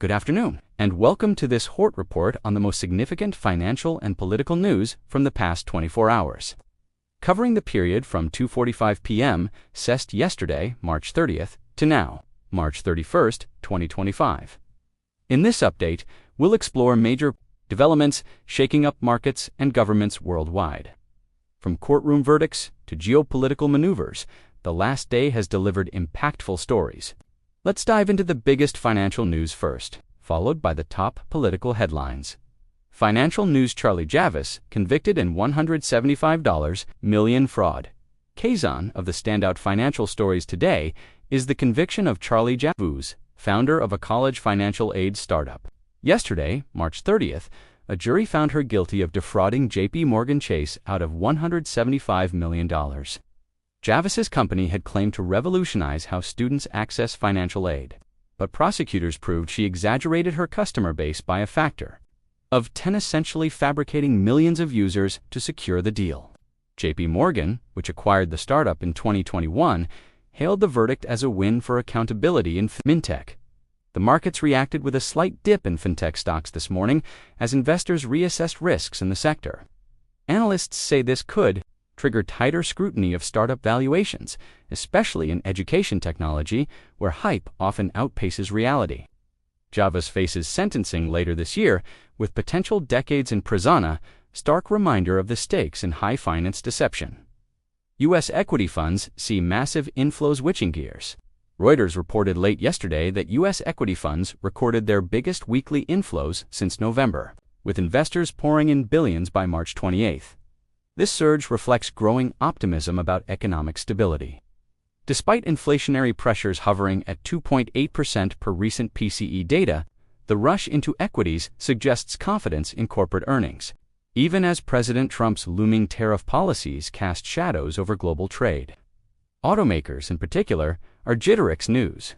Good afternoon, and welcome to this Hort report on the most significant financial and political news from the past 24 hours. Covering the period from 2:45 p.m. CEST yesterday, March 30th, to now, March 31st, 2025. In this update, we'll explore major developments shaking up markets and governments worldwide. From courtroom verdicts to geopolitical maneuvers, the last day has delivered impactful stories. Let's dive into the biggest financial news first, followed by the top political headlines. Financial news: Charlie Javis convicted in $175 million fraud. Kazan of the standout financial stories today is the conviction of Charlie Javis, founder of a college financial aid startup. Yesterday, March 30th, a jury found her guilty of defrauding J.P. Morgan Chase out of $175 million. Javis's company had claimed to revolutionize how students access financial aid, but prosecutors proved she exaggerated her customer base by a factor of 10, essentially fabricating millions of users to secure the deal. J.P. Morgan, which acquired the startup in 2021, hailed the verdict as a win for accountability in fintech. The markets reacted with a slight dip in fintech stocks this morning as investors reassessed risks in the sector. Analysts say this could trigger tighter scrutiny of startup valuations, especially in education technology, where hype often outpaces reality. Javis faces sentencing later this year, with potential decades in prison, stark reminder of the stakes in high finance deception. U.S. equity funds see massive inflows witching gears. Reuters reported late yesterday that U.S. equity funds recorded their biggest weekly inflows since November, with investors pouring in billions by March 28th. This surge reflects growing optimism about economic stability. Despite inflationary pressures hovering at 2.8% per recent PCE data, the rush into equities suggests confidence in corporate earnings, even as President Trump's looming tariff policies cast shadows over global trade. Automakers, in particular, are jittery news.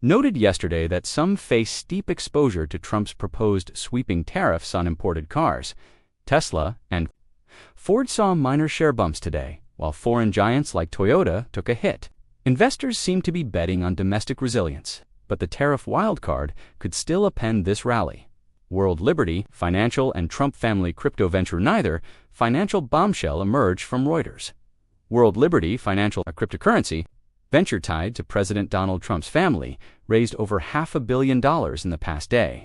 Noted yesterday that some face steep exposure to Trump's proposed sweeping tariffs on imported cars. Tesla and Ford saw minor share bumps today, while foreign giants like Toyota took a hit. Investors seem to be betting on domestic resilience, but the tariff wildcard could still upend this rally. World Liberty, financial and Trump family crypto venture neither, financial bombshell emerged from Reuters. World Liberty, financial cryptocurrency venture tied to President Donald Trump's family, raised over $500 million in the past day.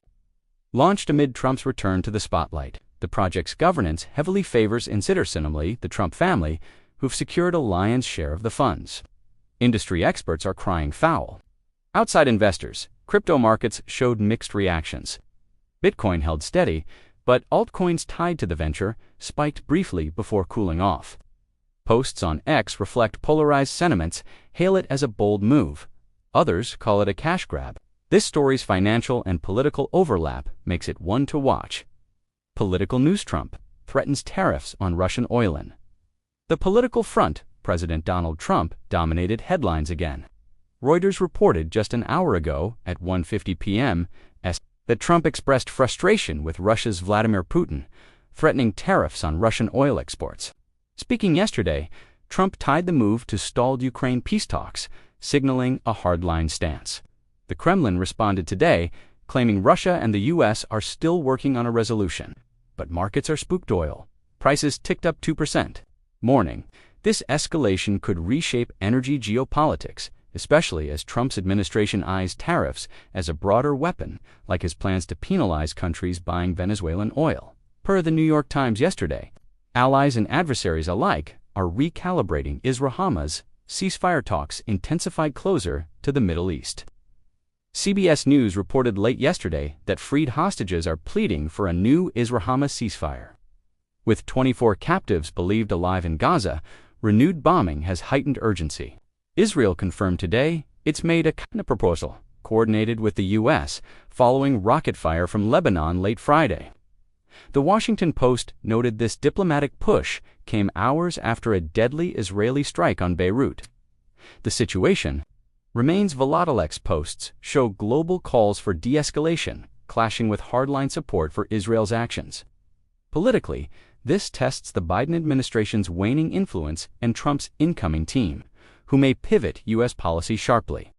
Launched amid Trump's return to the spotlight, the project's governance heavily favors institutionally the Trump family, who've secured a lion's share of the funds. Industry experts are crying foul. Outside investors, crypto markets showed mixed reactions. Bitcoin held steady, but altcoins tied to the venture spiked briefly before cooling off. Posts on X reflect polarized sentiments, hail it as a bold move. Others call it a cash grab. This story's financial and political overlap makes it one to watch. Political news: Trump threatens tariffs on Russian oil. The political front, President Donald Trump, dominated headlines again. Reuters reported just an hour ago, at 1:50 p.m., that Trump expressed frustration with Russia's Vladimir Putin, threatening tariffs on Russian oil exports. Speaking yesterday, Trump tied the move to stalled Ukraine peace talks, signaling a hardline stance. The Kremlin responded today, claiming Russia and the U.S. are still working on a resolution. But markets are spooked. Oil prices ticked up 2%. Morning. This escalation could reshape energy geopolitics, especially as Trump's administration eyes tariffs as a broader weapon, like his plans to penalize countries buying Venezuelan oil. Per the New York Times yesterday, allies and adversaries alike are recalibrating Israel's ceasefire talks intensified closer to the Middle East. CBS News reported late yesterday that freed hostages are pleading for a new Israel-Hamas ceasefire. With 24 captives believed alive in Gaza, renewed bombing has heightened urgency. Israel confirmed today it's made a kind of proposal, coordinated with the U.S., following rocket fire from Lebanon late Friday. The Washington Post noted this diplomatic push came hours after a deadly Israeli strike on Beirut. The situation remains volatile. Posts show global calls for de-escalation, clashing with hardline support for Israel's actions. Politically, this tests the Biden administration's waning influence and Trump's incoming team, who may pivot U.S. policy sharply.